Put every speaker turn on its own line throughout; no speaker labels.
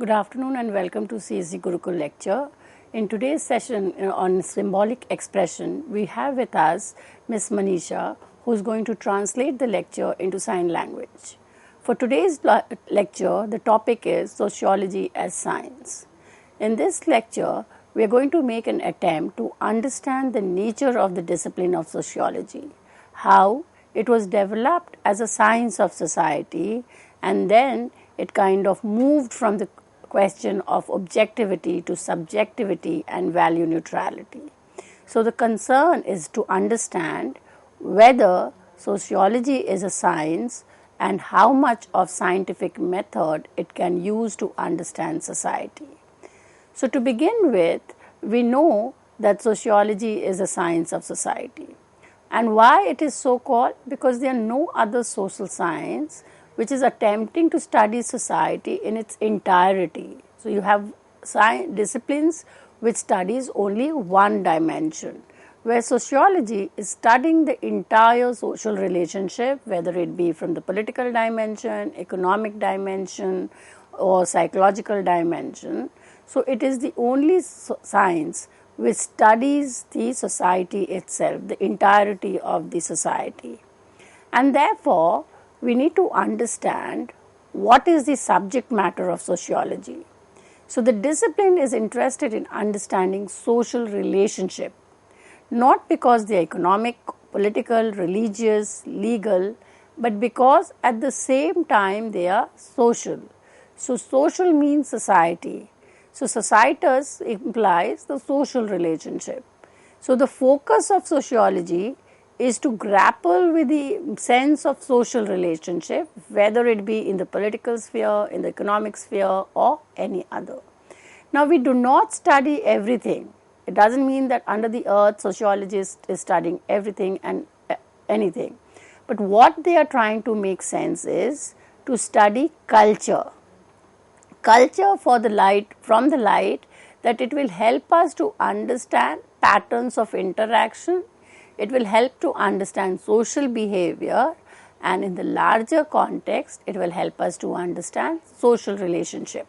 Good afternoon and welcome to CEC Gurukul lecture. In today's session on symbolic expression, we have with us Ms. Manisha, who is going to translate the lecture into sign language. For today's lecture, the topic is Sociology as Science. In this lecture, we are going to make an attempt to understand the nature of the discipline of sociology, how it was developed as a science of society, and then it kind of moved from the question of objectivity to subjectivity and value neutrality. So the concern is to understand whether sociology is a science and how much of scientific method it can use to understand society. So to begin with, we know that sociology is a science of society. And why it is so called? Because there are no other social science which is attempting to study society in its entirety. So you have disciplines which studies only one dimension, where sociology is studying the entire social relationship, whether it be from the political dimension, economic dimension, or psychological dimension. So it is the only science which studies the society itself, the entirety of the society. And therefore, we need to understand what is the subject matter of sociology. So the discipline is interested in understanding social relationship, not because they are economic, political, religious, legal, but because at the same time they are social. So social means society. So societas implies the social relationship. So the focus of sociology is to grapple with the sense of social relationship, whether it be in the political sphere, in the economic sphere, or any other. Now, we do not study everything. It doesn't mean that under the earth, sociologist is studying everything and anything. But what they are trying to make sense is to study culture. Culture from the light that it will help us to understand patterns of interaction. It will help to understand social behavior, and in the larger context, it will help us to understand social relationship.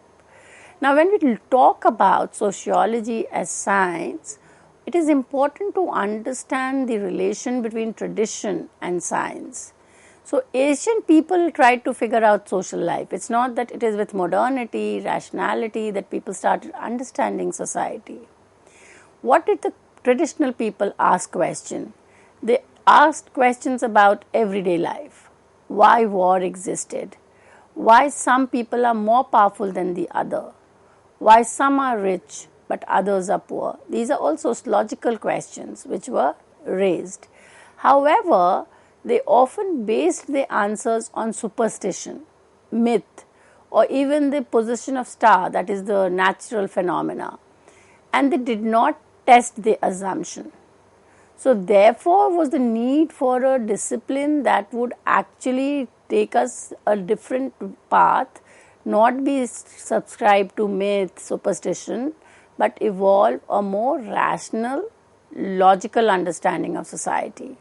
Now, when we talk about sociology as science, it is important to understand the relation between tradition and science. So, ancient people tried to figure out social life. It's not that it is with modernity, rationality that people started understanding society. What did the traditional people ask questions? They asked questions about everyday life. Why war existed? Why some people are more powerful than the other? Why some are rich but others are poor? These are all sociological questions which were raised. However, they often based their answers on superstition, myth, or even the position of star, that is the natural phenomena, and they did not test the assumption. So therefore was the need for a discipline that would actually take us a different path, not be subscribed to myth, superstition, but evolve a more rational, logical understanding of society.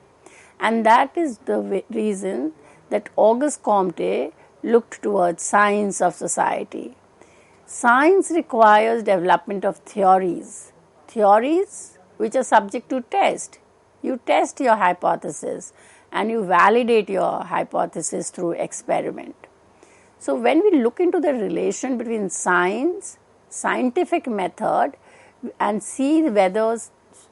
And that is the reason that Auguste Comte looked towards science of society. Science requires development of theories which are subject to test. You test your hypothesis and you validate your hypothesis through experiment. So when we look into the relation between science, scientific method, and see whether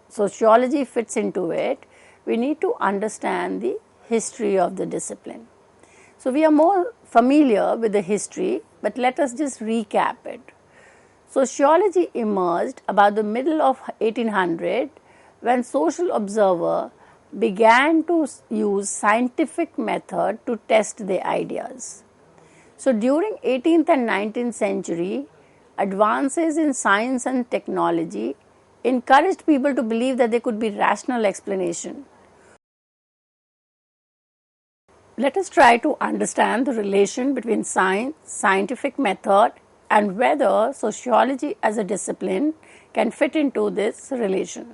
sociology fits into it, we need to understand the history of the discipline. So we are more familiar with the history, but let us just recap it. Sociology emerged about the middle of 1800 when social observer began to use scientific method to test their ideas. So during 18th and 19th century, advances in science and technology encouraged people to believe that there could be rational explanation. Let us try to understand the relation between science, scientific method, and whether sociology as a discipline can fit into this relation.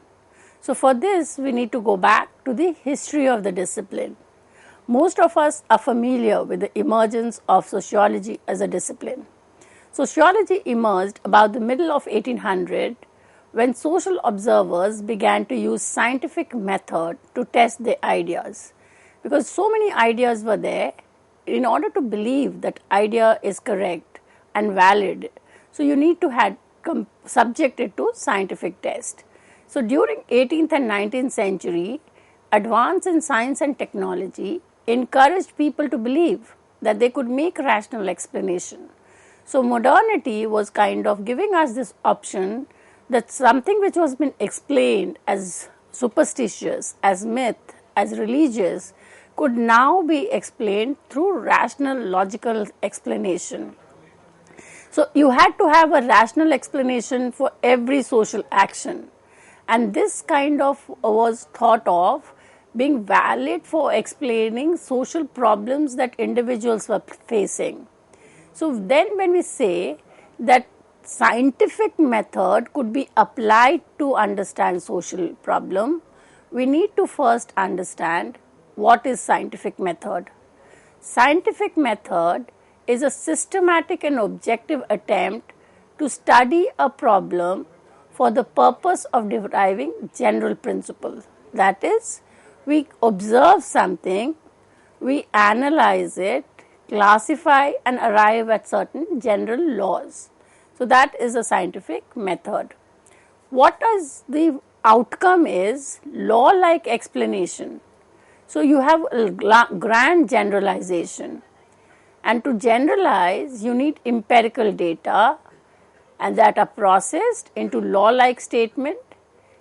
So for this, we need to go back to the history of the discipline. Most of us are familiar with the emergence of sociology as a discipline. Sociology emerged about the middle of 1800 when social observers began to use scientific method to test their ideas. Because so many ideas were there, in order to believe that idea is correct and valid, so you need to have subject it to scientific test. So during 18th and 19th century, advance in science and technology encouraged people to believe that they could make rational explanation. So modernity was kind of giving us this option that something which was been explained as superstitious, as myth, as religious, could now be explained through rational, logical explanation. So you had to have a rational explanation for every social action, and this kind of was thought of being valid for explaining social problems that individuals were facing. So then when we say that scientific method could be applied to understand social problem, we need to first understand what is scientific method. Scientific method is a systematic and objective attempt to study a problem for the purpose of deriving general principle. That is, we observe something, we analyze it, classify and arrive at certain general laws. So that is a scientific method. What is the outcome is law-like explanation. So you have a grand generalization, and to generalize you need empirical data and that are processed into law-like statement.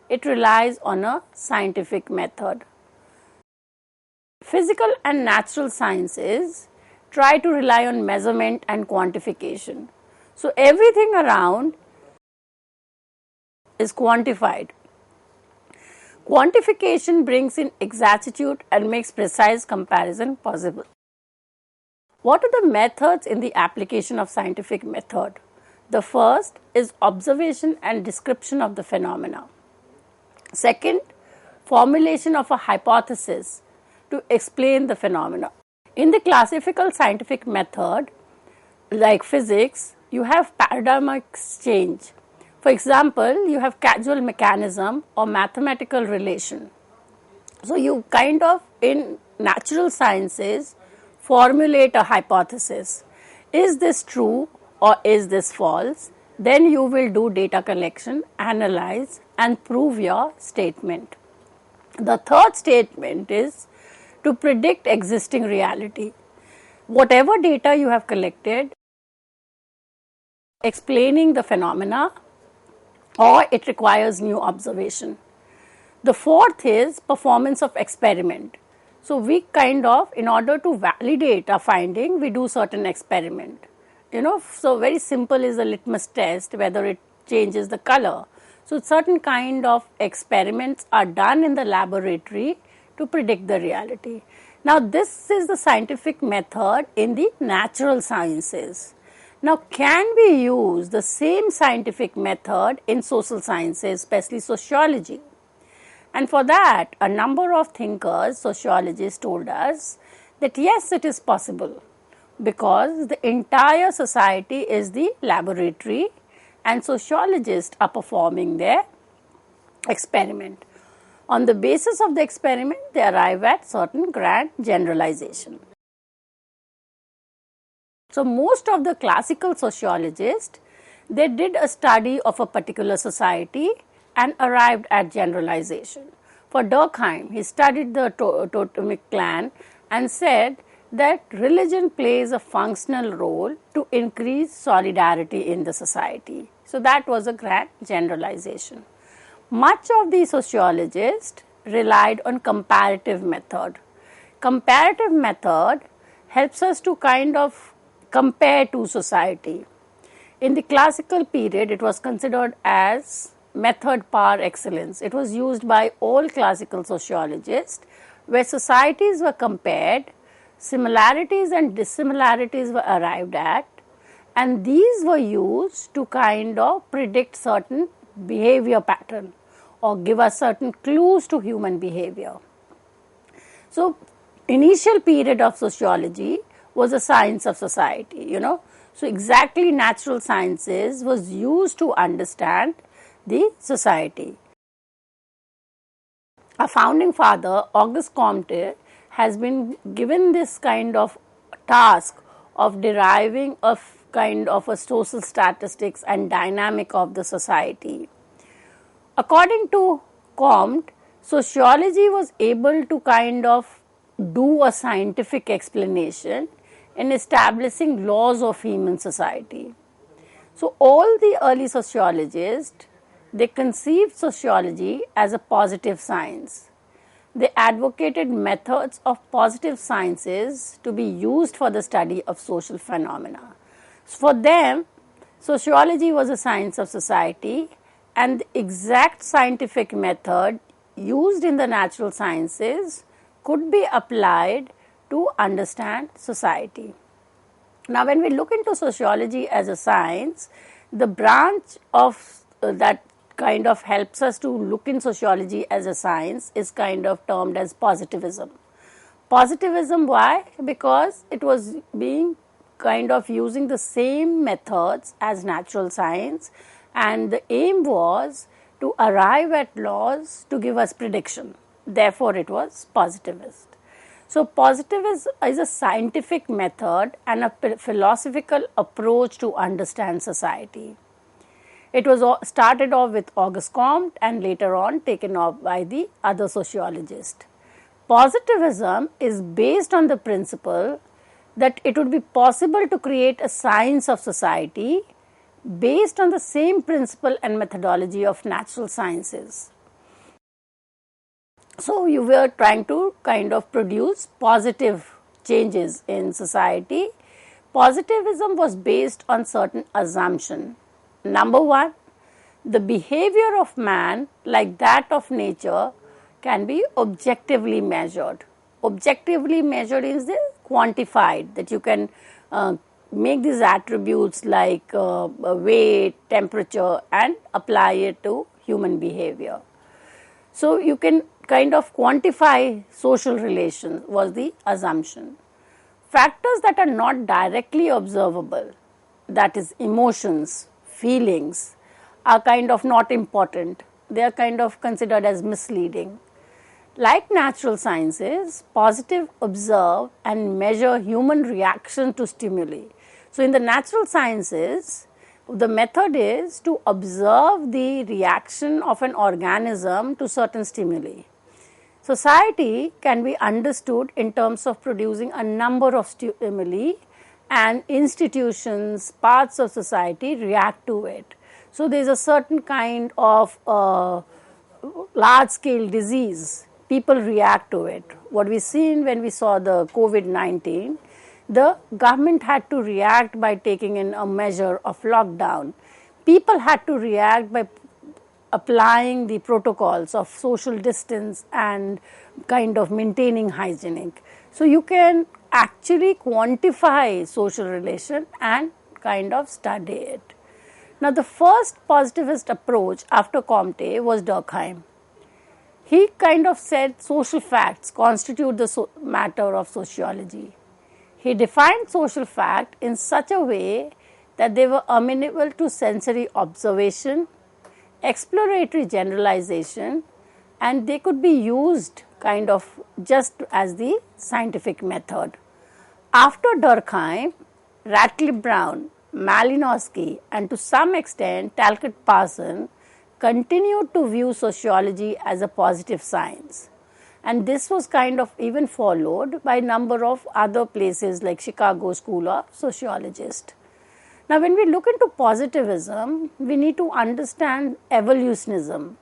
It relies on a scientific method. Physical and natural sciences try to rely on measurement and quantification. So everything around is quantified. Quantification brings in exactitude and makes precise comparison possible. What are the methods in the application of scientific method? The first is observation and description of the phenomena. Second, formulation of a hypothesis to explain the phenomena. In the classical scientific method, like physics, you have paradigm change. For example, you have causal mechanism or mathematical relation. So you kind of, in natural sciences, formulate a hypothesis. Is this true or is this false? Then you will do data collection, analyze and prove your statement. The third statement is to predict existing reality. Whatever data you have collected, explaining the phenomena, or it requires new observation. The fourth is performance of experiment. So we kind of, in order to validate a finding, we do certain experiment. So very simple is a litmus test, whether it changes the color. So certain kind of experiments are done in the laboratory to predict the reality. Now this is the scientific method in the natural sciences. Now, can we use the same scientific method in social sciences, especially sociology? And for that, a number of thinkers, sociologists told us that yes, it is possible, because the entire society is the laboratory and sociologists are performing their experiment. On the basis of the experiment, they arrive at certain grand generalization. So most of the classical sociologists, they did a study of a particular society and arrived at generalization. For Durkheim, he studied the totemic clan and said that religion plays a functional role to increase solidarity in the society. So that was a grand generalization. Much of the sociologists relied on comparative method. Comparative method helps us to kind of compare to society. In the classical period, it was considered as method par excellence. It was used by all classical sociologists, where societies were compared, similarities and dissimilarities were arrived at, and these were used to kind of predict certain behavior pattern or give us certain clues to human behavior. So initial period of sociology was a science of society, So exactly natural sciences was used to understand the society. Our founding father, Auguste Comte, has been given this kind of task of deriving a kind of a social statistics and dynamic of the society. According to Comte, sociology was able to kind of do a scientific explanation in establishing laws of human society. So all the early sociologists, they conceived sociology as a positive science. They advocated methods of positive sciences to be used for the study of social phenomena. For them, sociology was a science of society, and the exact scientific method used in the natural sciences could be applied to understand society. Now, when we look into sociology as a science, the branch of that kind of helps us to look in sociology as a science is kind of termed as positivism. Positivism, why? Because it was being kind of using the same methods as natural science, and the aim was to arrive at laws to give us prediction. Therefore, it was positivist. So, positivism is a scientific method and a philosophical approach to understand society. It was started off with Auguste Comte and later on taken off by the other sociologists. Positivism is based on the principle that it would be possible to create a science of society based on the same principle and methodology of natural sciences. So, you were trying to kind of produce positive changes in society. Positivism was based on certain assumption. Number one, the behavior of man, like that of nature, can be objectively measured. Objectively measured is quantified, that you can make these attributes like weight, temperature, and apply it to human behavior. So, you can kind of quantify social relations was the assumption. Factors that are not directly observable, that is emotions, feelings, are kind of not important. They are kind of considered as misleading. Like natural sciences, positive observe and measure human reaction to stimuli. So, in the natural sciences, the method is to observe the reaction of an organism to certain stimuli. Society can be understood in terms of producing a number of stimuli, and institutions, parts of society react to it. So, there is a certain kind of large scale disease, people react to it. What we seen when we saw the COVID-19, the government had to react by taking in a measure of lockdown. People had to react by applying the protocols of social distance and kind of maintaining hygienic. So, you can actually quantify social relation and kind of study it. Now, the first positivist approach after Comte was Durkheim. He kind of said social facts constitute the matter of sociology. He defined social fact in such a way that they were amenable to sensory observation, exploratory generalization, and they could be used kind of just as the scientific method. After Durkheim, Radcliffe Brown, Malinowski, and to some extent Talcott Parsons continued to view sociology as a positive science. And this was kind of even followed by a number of other places like Chicago School of Sociologists. Now, when we look into positivism, we need to understand evolutionism,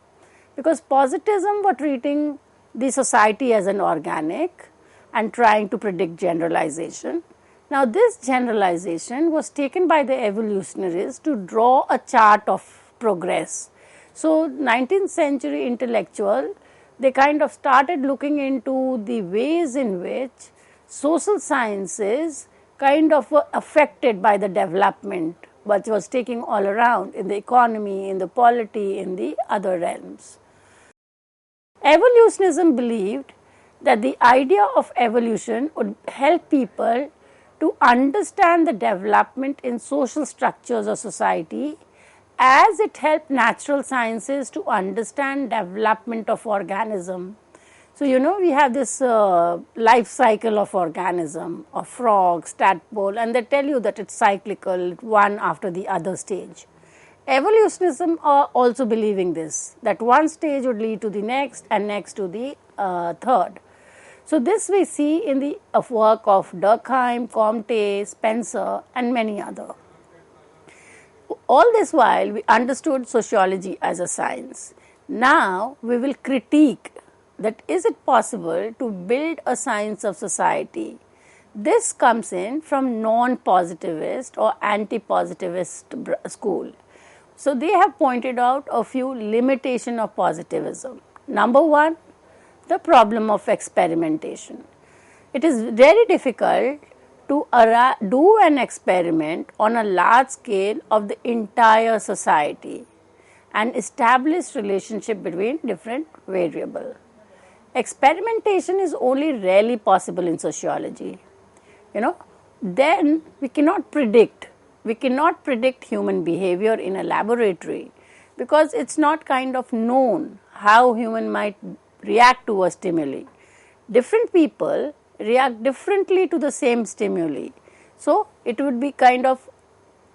because positivism were treating the society as an organic and trying to predict generalization. Now, this generalization was taken by the evolutionists to draw a chart of progress. So, 19th century intellectual, they kind of started looking into the ways in which social sciences kind of were affected by the development which was taking all around in the economy, in the polity, in the other realms. Evolutionism believed that the idea of evolution would help people to understand the development in social structures of society, as it helped natural sciences to understand development of organism. So, we have this life cycle of organism, of frogs, tadpole, and they tell you that it's cyclical, one after the other stage. Evolutionists are also believing this, that one stage would lead to the next and next to the third. So, this we see in the work of Durkheim, Comte, Spencer, and many others. All this while we understood sociology as a science. Now we will critique that is it possible to build a science of society. This comes in from non-positivist or anti-positivist school. So they have pointed out a few limitations of positivism. Number one, the problem of experimentation. It is very difficult to do an experiment on a large scale of the entire society and establish relationship between different variables. Experimentation is only rarely possible in sociology. Then we cannot predict human behavior in a laboratory because it's not kind of known how human might react to a stimuli. Different people react differently to the same stimuli. So it would be kind of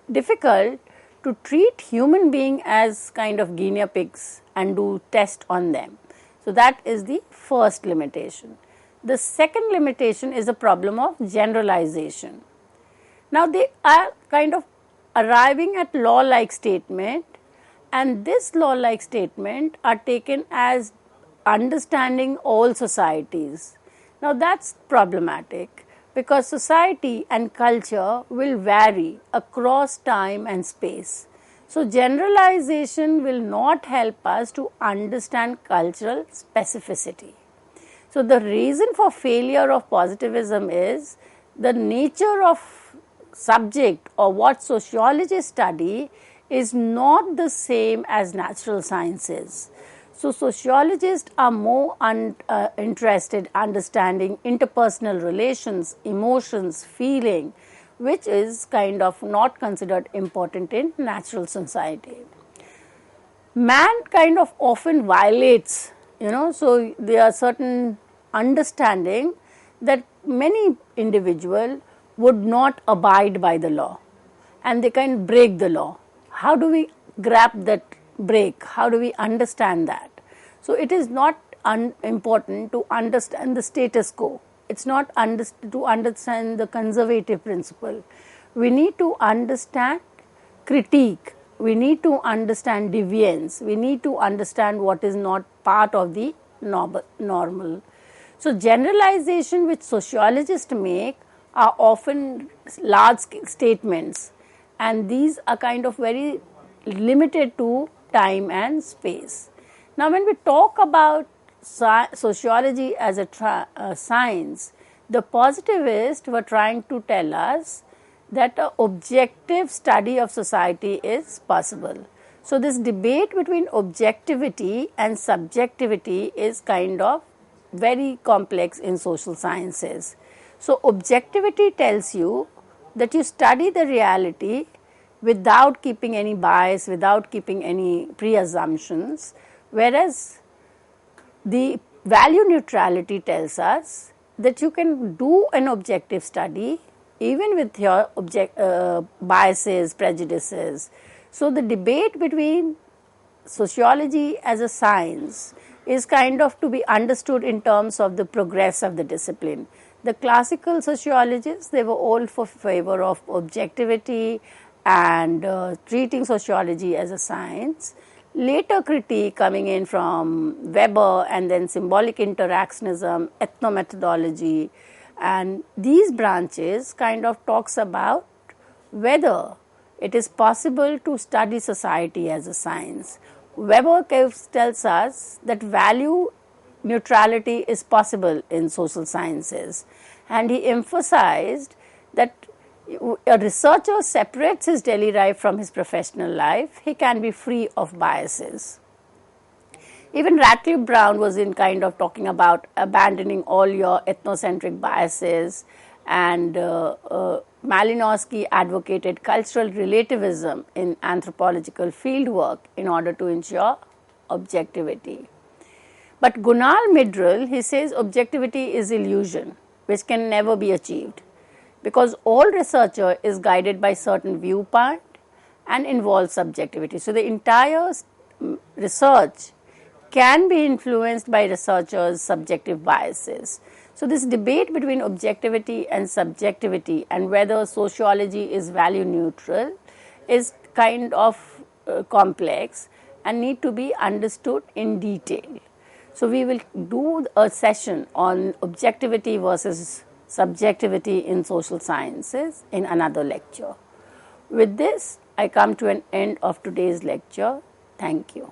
difficult to treat human being as kind of guinea pigs and do tests on them. So that is the first limitation. The second limitation is the problem of generalization. Now they are kind of arriving at law-like statement, and this law-like statement are taken as understanding all societies. Now that's problematic because society and culture will vary across time and space. So generalization will not help us to understand cultural specificity. So the reason for failure of positivism is the nature of subject or what sociologists study is not the same as natural sciences. So sociologists are more interested in understanding interpersonal relations, emotions, feeling, which is kind of not considered important in natural society. Man kind of often violates, so there are certain understanding that many individuals would not abide by the law and they can break the law. How do we grab that break? How do we understand that? So it is not important to understand the status quo. It's not to understand the conservative principle. We need to understand critique. We need to understand deviance. We need to understand what is not part of the normal. So generalization which sociologists make are often large statements, and these are kind of very limited to time and space. Now when we talk about sociology as a science, the positivists were trying to tell us that an objective study of society is possible. So this debate between objectivity and subjectivity is kind of very complex in social sciences. So objectivity tells you that you study the reality without keeping any bias, without keeping any pre-assumptions, whereas the value neutrality tells us that you can do an objective study even with your biases, prejudices. So the debate between sociology as a science is kind of to be understood in terms of the progress of the discipline. The classical sociologists, they were all for favor of objectivity and treating sociology as a science. Later critique coming in from Weber and then symbolic interactionism, ethnomethodology, and these branches kind of talks about whether it is possible to study society as a science. Weber tells us that value neutrality is possible in social sciences, and he emphasized that a researcher separates his daily life from his professional life, he can be free of biases. Even Ratcliffe Brown was in kind of talking about abandoning all your ethnocentric biases and Malinowski advocated cultural relativism in anthropological fieldwork in order to ensure objectivity. But Gunal Midral, he says objectivity is illusion, which can never be achieved, because all researcher is guided by certain viewpoint and involves subjectivity. So the entire research can be influenced by researchers' subjective biases. So this debate between objectivity and subjectivity and whether sociology is value neutral is kind of complex and need to be understood in detail. So we will do a session on objectivity versus subjectivity in social sciences in another lecture. With this, I come to an end of today's lecture. Thank you.